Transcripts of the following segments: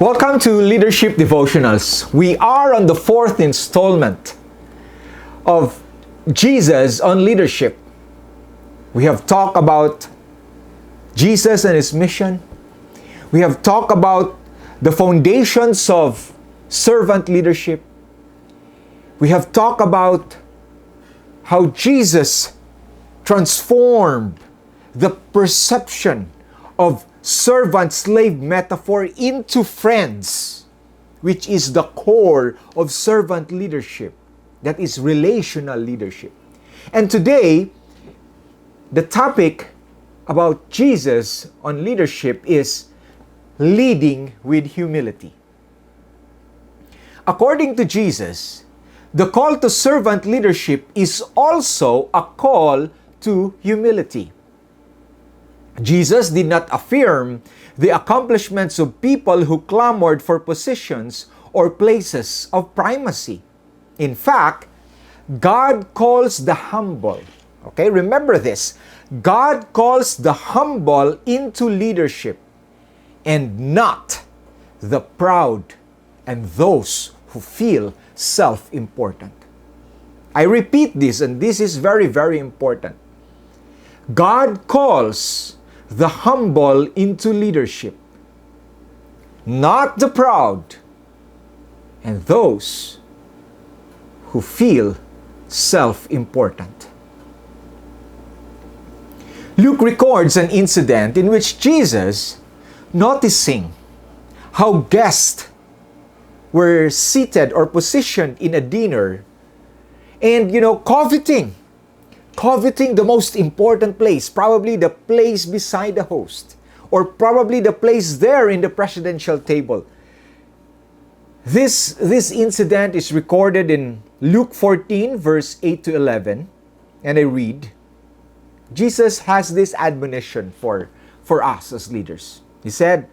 Welcome to Leadership Devotionals. We are on the fourth installment of Jesus on leadership. We have talked about Jesus and his mission. We have talked about the foundations of servant leadership. We have talked about how Jesus transformed the perception of servant-slave metaphor into friends, which is the core of servant leadership. That is relational leadership. And today, the topic about Jesus on leadership is leading with humility. According to Jesus, the call to servant leadership is also a call to humility. Jesus did not affirm the accomplishments of people who clamored for positions or places of primacy. In fact, God calls the humble. Okay, remember this. God calls the humble into leadership and not the proud and those who feel self-important. I repeat this, and this is very, very important. God calls the humble into leadership, not the proud and those who feel self-important. Luke records an incident in which Jesus, noticing how guests were seated or positioned in a dinner and, coveting the most important place, probably the place beside the host, or probably the place there in the presidential table. This incident is recorded in Luke 14, verse 8 to 11, and I read, Jesus has this admonition for us as leaders. He said,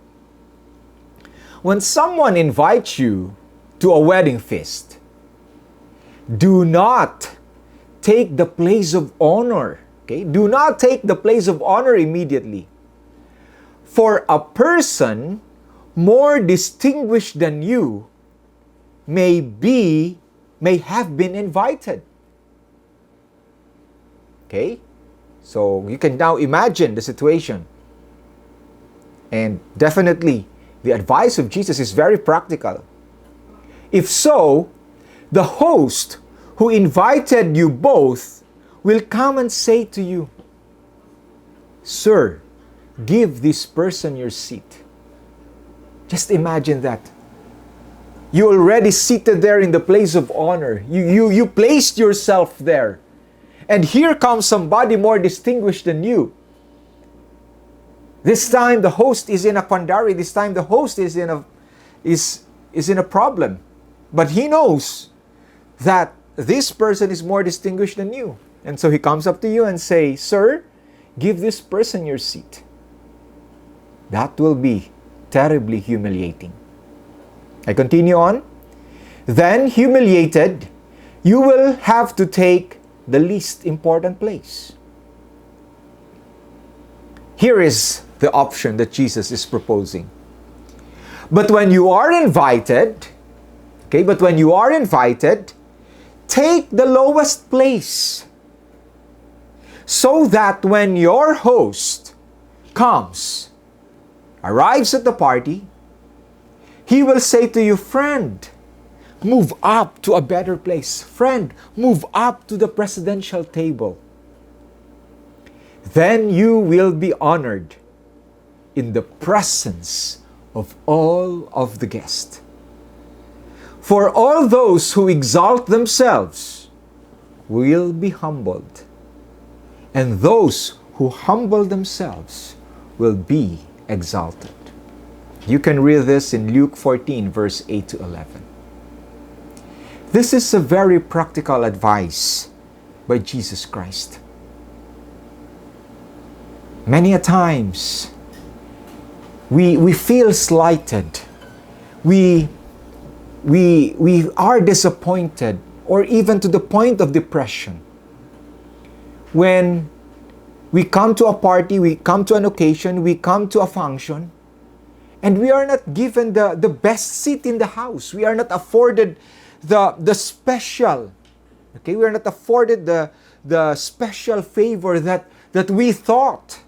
when someone invites you to a wedding feast, do not take the place of honor. Okay? Do not take the place of honor immediately. For a person more distinguished than you may have been invited. Okay? So you can now imagine the situation. And definitely, the advice of Jesus is very practical. If so, the host who invited you both will come and say to you, Sir, give this person your seat. Just imagine that. You already seated there in the place of honor. You placed yourself there. And here comes somebody more distinguished than you. This time the host is in a quandary. This time the host is in a problem. But he knows that this person is more distinguished than you. And so he comes up to you and say, Sir, give this person your seat. That will be terribly humiliating. I continue on. Then, humiliated, you will have to take the least important place. Here is the option that Jesus is proposing. But when you are invited, take the lowest place, so that when your host arrives at the party, he will say to you, Friend, move up to a better place. Friend, move up to the presidential table. Then you will be honored in the presence of all of the guests. For all those who exalt themselves will be humbled, and those who humble themselves will be exalted. You can read this in Luke 14, verse 8 to 11. This is a very practical advice by Jesus Christ. Many a times, we feel slighted. We are disappointed, or even to the point of depression. When we come to a party, we come to an occasion, we come to a function, And we are not given the best seat in the house. We are not afforded the special, okay? We are not afforded the special favor that we thought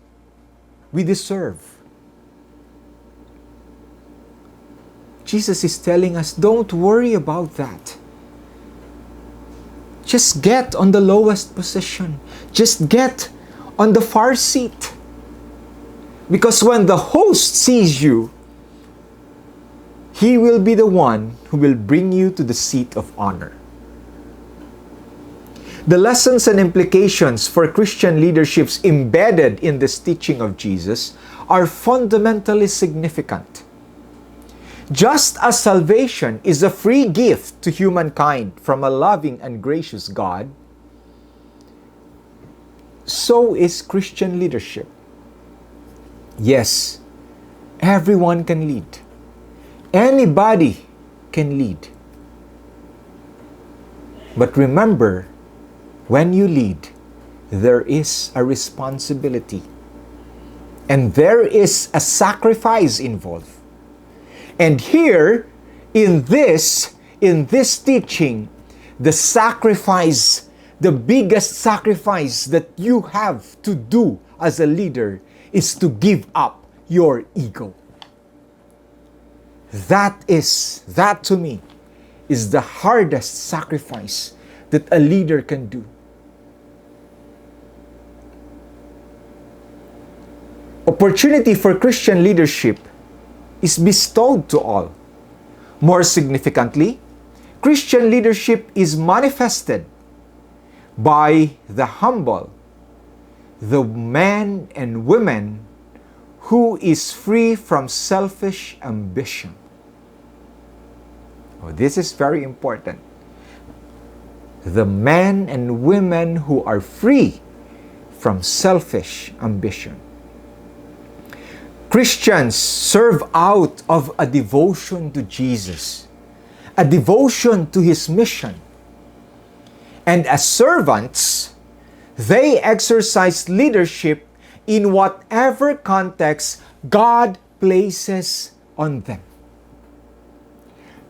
we deserve. Jesus is telling us, don't worry about that. Just get on the lowest position. Just get on the far seat. Because when the host sees you, he will be the one who will bring you to the seat of honor. The lessons and implications for Christian leaderships embedded in this teaching of Jesus are fundamentally significant. Just as salvation is a free gift to humankind from a loving and gracious God, so is Christian leadership. Yes, everyone can lead. Anybody can lead. But remember, when you lead, there is a responsibility. And there is a sacrifice involved. And here, in this teaching, the sacrifice, the biggest sacrifice that you have to do as a leader is to give up your ego. That to me, is the hardest sacrifice that a leader can do. Opportunity for Christian leadership is bestowed to all. More significantly, Christian leadership is manifested by the humble, the man and woman who is free from selfish ambition. Oh, this is very important. The men and women who are free from selfish ambition. Christians serve out of a devotion to Jesus, a devotion to His mission. And as servants, they exercise leadership in whatever context God places on them.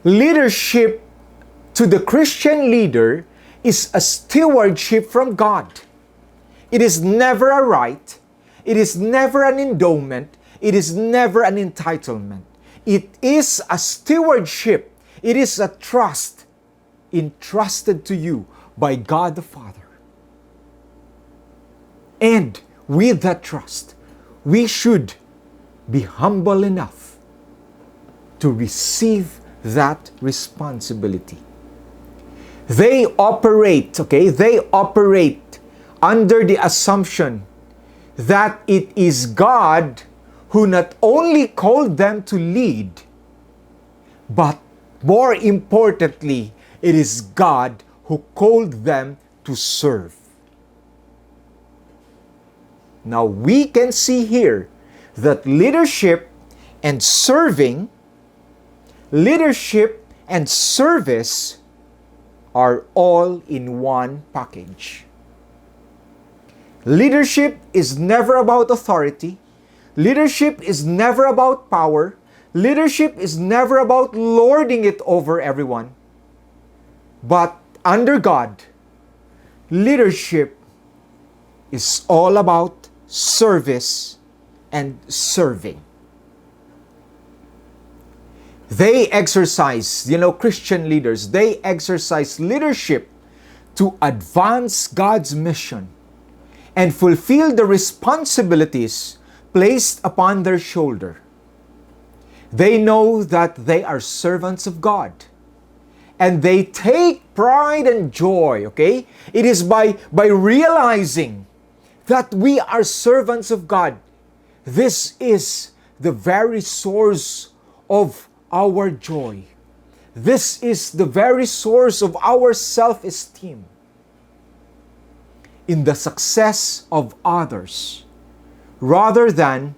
Leadership to the Christian leader is a stewardship from God. It is never a right. It is never an endowment. It is never an entitlement. It is a stewardship. It is a trust entrusted to you by God the Father. And with that trust, we should be humble enough to receive that responsibility. They operate under the assumption that it is God who not only called them to lead, but more importantly, it is God who called them to serve. Now we can see here that leadership and serving, leadership and service are all in one package. Leadership is never about authority. Leadership is never about power. Leadership is never about lording it over everyone. But under God, leadership is all about service and serving. They exercise, Christian leaders, they exercise leadership to advance God's mission and fulfill the responsibilities placed upon their shoulder. They know that they are servants of God. And they take pride and joy, okay? It is by realizing that we are servants of God. This is the very source of our joy. This is the very source of our self-esteem in the success of others, rather than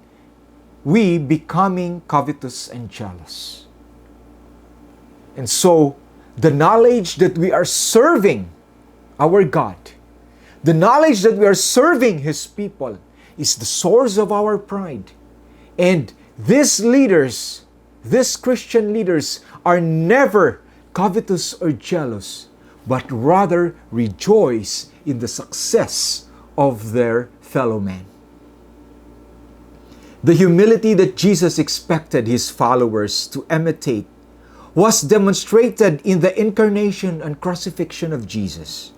we becoming covetous and jealous. And so, the knowledge that we are serving our God, the knowledge that we are serving His people, is the source of our pride. And These leaders, these Christian leaders, are never covetous or jealous, but rather rejoice in the success of their fellow men. The humility that Jesus expected his followers to imitate was demonstrated in the incarnation and crucifixion of Jesus.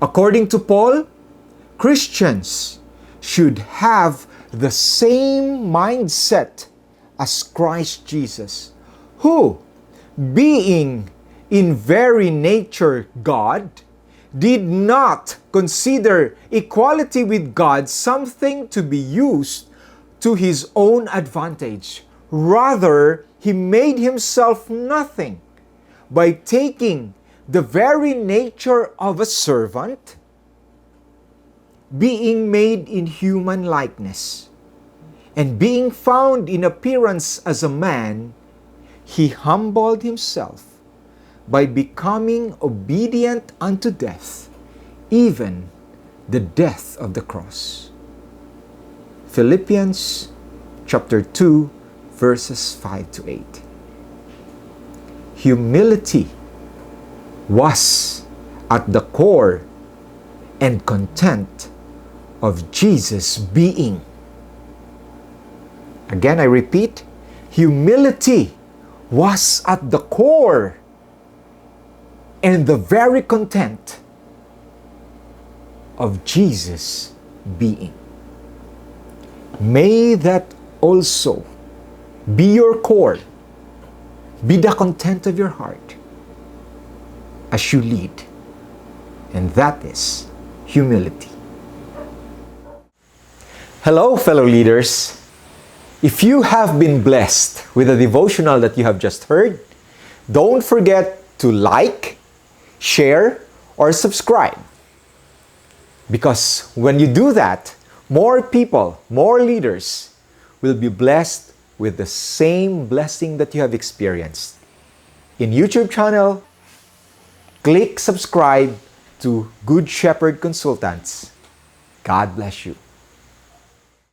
According to Paul, Christians should have the same mindset as Christ Jesus, who, being in very nature God, did not consider equality with God something to be used to his own advantage. Rather, he made himself nothing by taking the very nature of a servant, being made in human likeness, and being found in appearance as a man, he humbled himself by becoming obedient unto death, even the death of the cross. Philippians chapter 2, verses 5 to 8. Humility was at the core and content of Jesus' being. Again, I repeat, humility was at the core and the very content of Jesus' being. May that also be your core, be the content of your heart as you lead, and that is humility. Hello, fellow leaders. If you have been blessed with the devotional that you have just heard, don't forget to like, share, or subscribe. Because when you do that, more people, more leaders will be blessed with the same blessing that you have experienced. In YouTube channel, click subscribe to Good Shepherd Consultants. God bless you.